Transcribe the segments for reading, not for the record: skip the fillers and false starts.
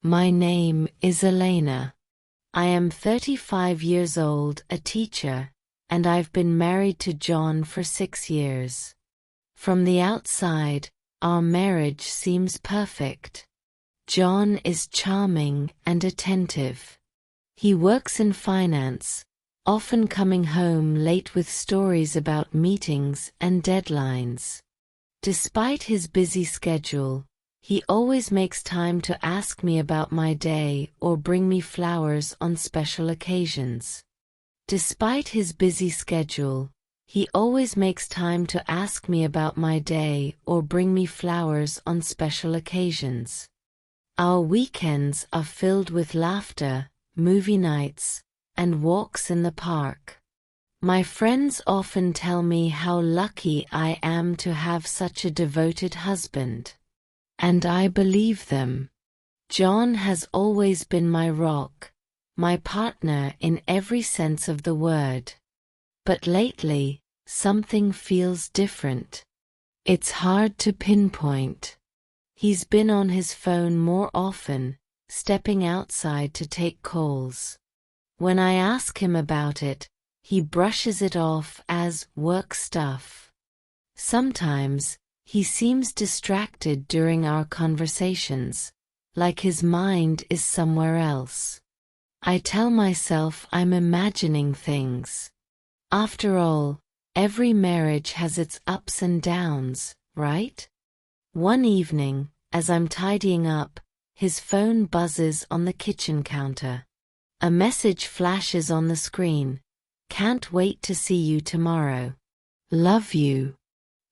My name is Elena. I am 35 years old, a teacher, and I've been married to John for 6 years. From the outside, our marriage seems perfect. John is charming and attentive. He works in finance, often coming home late with stories about meetings and deadlines. Despite his busy schedule, he always makes time to ask me about my day or bring me flowers on special occasions. Despite his busy schedule, he always makes time to ask me about my day or bring me flowers on special occasions. Our weekends are filled with laughter, movie nights, and walks in the park. My friends often tell me how lucky I am to have such a devoted husband. And I believe them. John has always been my rock, my partner in every sense of the word. But lately, something feels different. It's hard to pinpoint. He's been on his phone more often, stepping outside to take calls. When I ask him about it, he brushes it off as work stuff. Sometimes, he seems distracted during our conversations, like his mind is somewhere else. I tell myself I'm imagining things. After all, every marriage has its ups and downs, right? One evening, as I'm tidying up, his phone buzzes on the kitchen counter. A message flashes on the screen. Can't wait to see you tomorrow. Love you.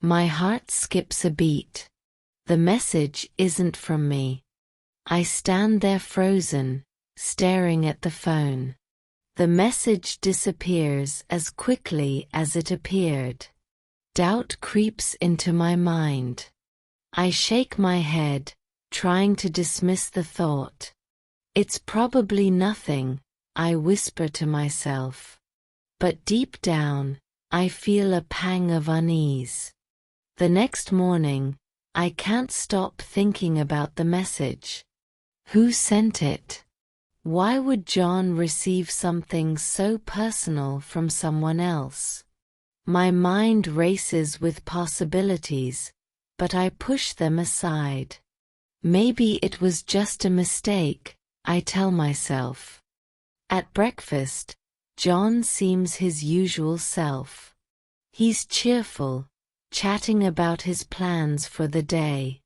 My heart skips a beat. The message isn't from me. I stand there frozen, staring at the phone. The message disappears as quickly as it appeared. Doubt creeps into my mind. I shake my head, trying to dismiss the thought. It's probably nothing, I whisper to myself. But deep down, I feel a pang of unease. The next morning, I can't stop thinking about the message. Who sent it? Why would John receive something so personal from someone else? My mind races with possibilities, but I push them aside. Maybe it was just a mistake, I tell myself. At breakfast, John seems his usual self. He's cheerful, chatting about his plans for the day.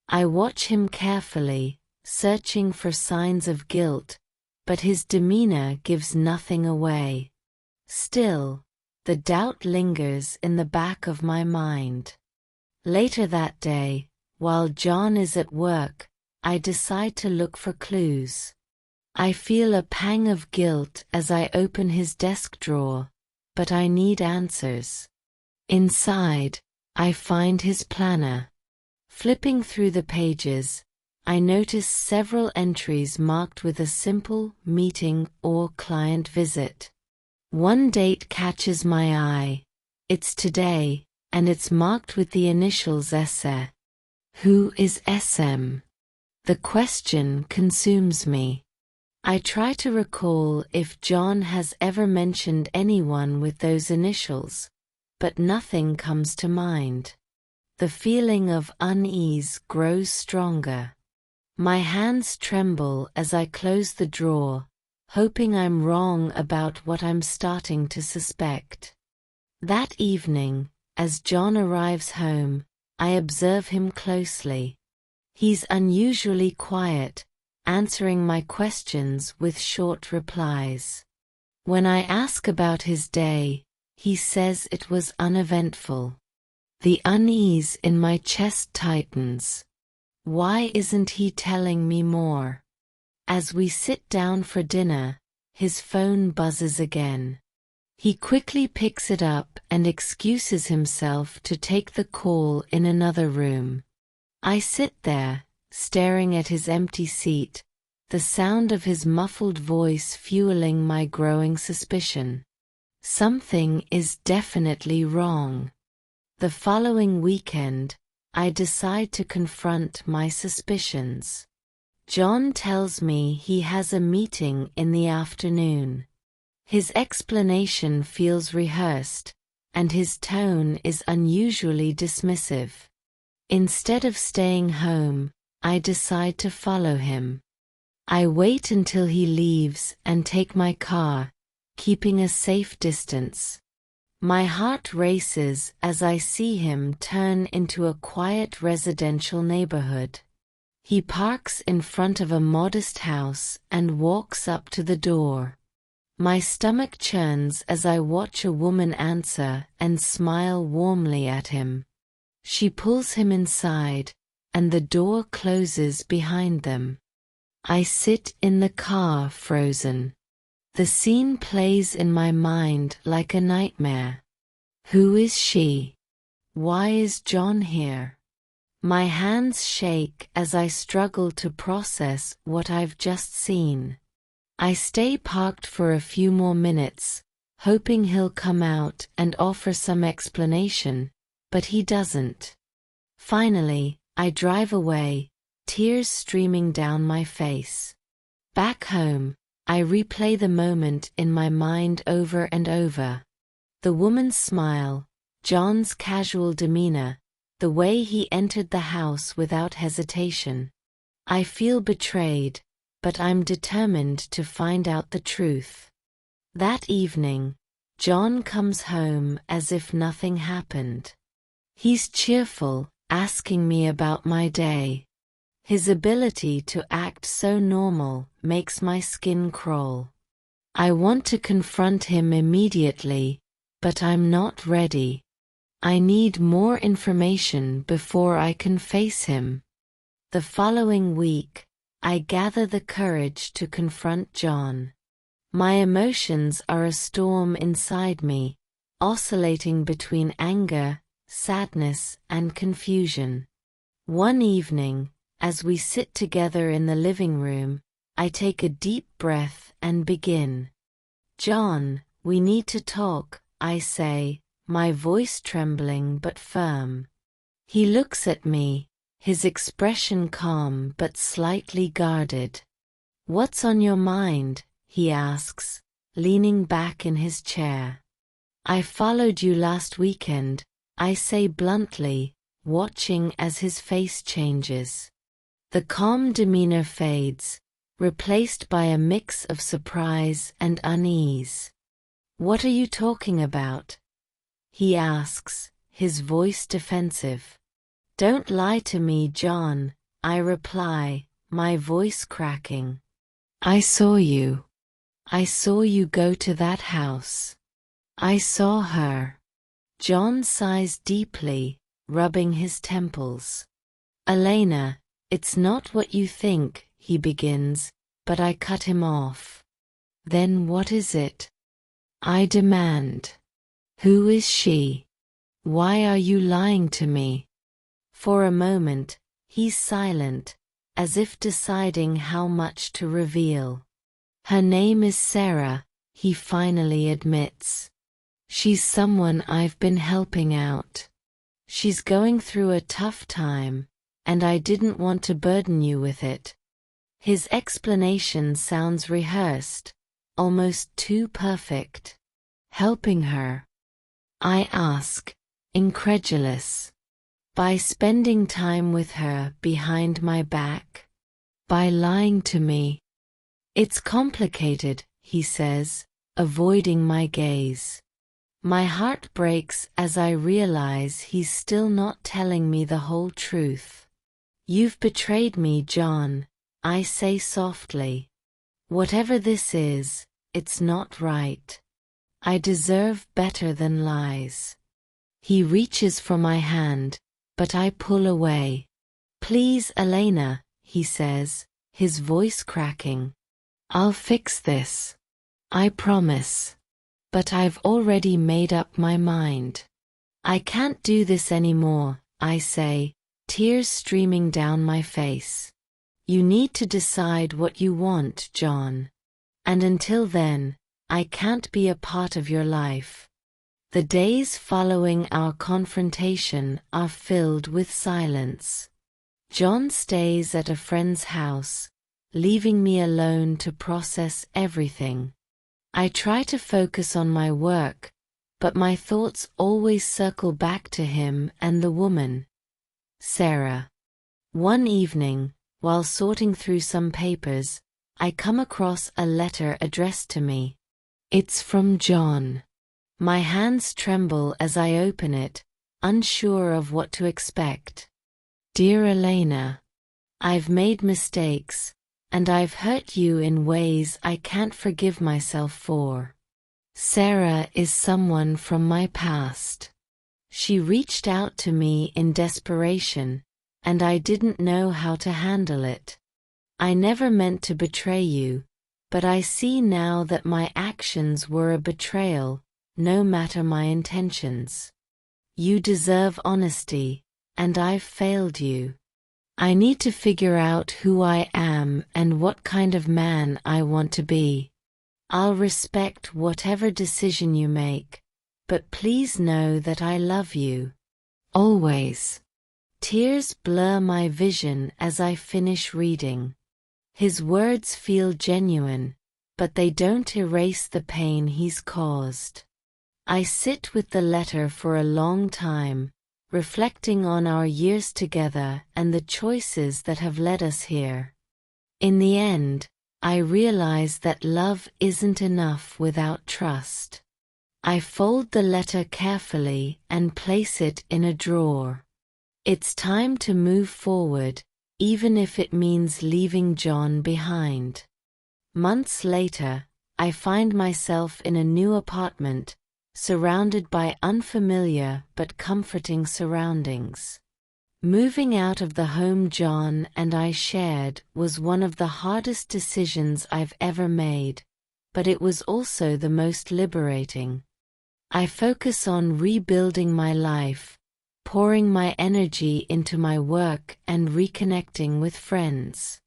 I watch him carefully, searching for signs of guilt, but his demeanor gives nothing away. Still, the doubt lingers in the back of my mind. Later that day, while John is at work, I decide to look for clues. I feel a pang of guilt as I open his desk drawer, but I need answers. Inside, I find his planner. Flipping through the pages, I notice several entries marked with a simple meeting or client visit. One date catches my eye. It's today, and it's marked with the initials SM. Who is SM? The question consumes me. I try to recall if John has ever mentioned anyone with those initials, but nothing comes to mind. The feeling of unease grows stronger. My hands tremble as I close the drawer, hoping I'm wrong about what I'm starting to suspect. That evening, as John arrives home, I observe him closely. He's unusually quiet, answering my questions with short replies. When I ask about his day, he says it was uneventful. The unease in my chest tightens. Why isn't he telling me more? As we sit down for dinner, his phone buzzes again. He quickly picks it up and excuses himself to take the call in another room. I sit there, staring at his empty seat, the sound of his muffled voice fueling my growing suspicion. Something is definitely wrong. The following weekend, I decide to confront my suspicions. John tells me he has a meeting in the afternoon. His explanation feels rehearsed, and his tone is unusually dismissive. Instead of staying home, I decide to follow him. I wait until he leaves and take my car, keeping a safe distance. My heart races as I see him turn into a quiet residential neighborhood. He parks in front of a modest house and walks up to the door. My stomach churns as I watch a woman answer and smile warmly at him. She pulls him inside, and the door closes behind them. I sit in the car frozen. The scene plays in my mind like a nightmare. Who is she? Why is John here? My hands shake as I struggle to process what I've just seen. I stay parked for a few more minutes, hoping he'll come out and offer some explanation, but he doesn't. Finally, I drive away, tears streaming down my face. Back home, I replay the moment in my mind over and over. The woman's smile, John's casual demeanor, the way he entered the house without hesitation. I feel betrayed, but I'm determined to find out the truth. That evening, John comes home as if nothing happened. He's cheerful, asking me about my day. His ability to act so normal makes my skin crawl. I want to confront him immediately, but I'm not ready. I need more information before I can face him. The following week, I gather the courage to confront John. My emotions are a storm inside me, oscillating between anger, sadness, and confusion. One evening, as we sit together in the living room, I take a deep breath and begin. John, we need to talk, I say, my voice trembling but firm. He looks at me, his expression calm but slightly guarded. What's on your mind? He asks, leaning back in his chair. I followed you last weekend, I say bluntly, watching as his face changes. The calm demeanor fades, replaced by a mix of surprise and unease. What are you talking about? He asks, his voice defensive. Don't lie to me, John, I reply, my voice cracking. I saw you. I saw you go to that house. I saw her. John sighs deeply, rubbing his temples. Elena, it's not what you think, he begins, but I cut him off. Then what is it? I demand. Who is she? Why are you lying to me? For a moment, he's silent, as if deciding how much to reveal. Her name is Sarah, he finally admits. She's someone I've been helping out. She's going through a tough time, and I didn't want to burden you with it. His explanation sounds rehearsed, almost too perfect. Helping her? I ask, incredulous. By spending time with her behind my back? By lying to me? It's complicated, he says, avoiding my gaze. My heart breaks as I realize he's still not telling me the whole truth. You've betrayed me, John, I say softly. Whatever this is, it's not right. I deserve better than lies. He reaches for my hand, but I pull away. Please, Elena, he says, his voice cracking. I'll fix this. I promise. But I've already made up my mind. I can't do this anymore, I say, tears streaming down my face. You need to decide what you want, John. And until then, I can't be a part of your life. The days following our confrontation are filled with silence. John stays at a friend's house, leaving me alone to process everything. I try to focus on my work, but my thoughts always circle back to him and the woman. Sarah. One evening, while sorting through some papers, I come across a letter addressed to me. It's from John. My hands tremble as I open it, unsure of what to expect. Dear Elena, I've made mistakes, and I've hurt you in ways I can't forgive myself for. Sarah is someone from my past. She reached out to me in desperation, and I didn't know how to handle it. I never meant to betray you, but I see now that my actions were a betrayal, no matter my intentions. You deserve honesty, and I've failed you. I need to figure out who I am and what kind of man I want to be. I'll respect whatever decision you make, but please know that I love you. Always. Tears blur my vision as I finish reading. His words feel genuine, but they don't erase the pain he's caused. I sit with the letter for a long time, reflecting on our years together and the choices that have led us here. In the end, I realize that love isn't enough without trust. I fold the letter carefully and place it in a drawer. It's time to move forward, even if it means leaving John behind. Months later, I find myself in a new apartment, surrounded by unfamiliar but comforting surroundings. Moving out of the home John and I shared was one of the hardest decisions I've ever made, but it was also the most liberating. I focus on rebuilding my life, pouring my energy into my work and reconnecting with friends.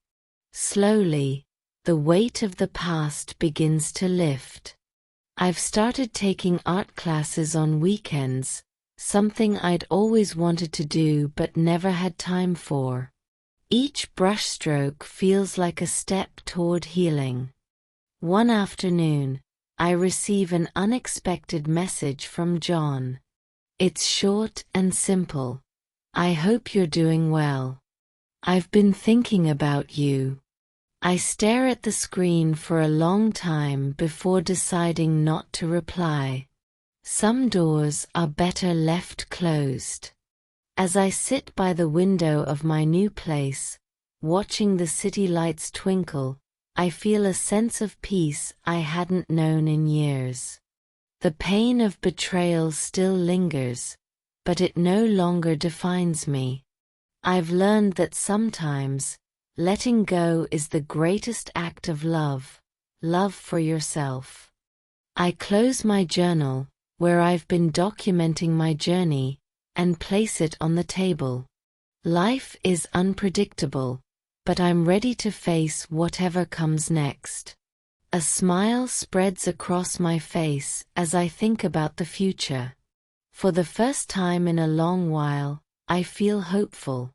Slowly, the weight of the past begins to lift. I've started taking art classes on weekends, something I'd always wanted to do but never had time for. Each brushstroke feels like a step toward healing. One afternoon, I receive an unexpected message from John. It's short and simple. I hope you're doing well. I've been thinking about you. I stare at the screen for a long time before deciding not to reply. Some doors are better left closed. As I sit by the window of my new place, watching the city lights twinkle, I feel a sense of peace I hadn't known in years. The pain of betrayal still lingers, but it no longer defines me. I've learned that sometimes, letting go is the greatest act of love, love for yourself. I close my journal, where I've been documenting my journey, and place it on the table. Life is unpredictable, but I'm ready to face whatever comes next. A smile spreads across my face as I think about the future. For the first time in a long while, I feel hopeful.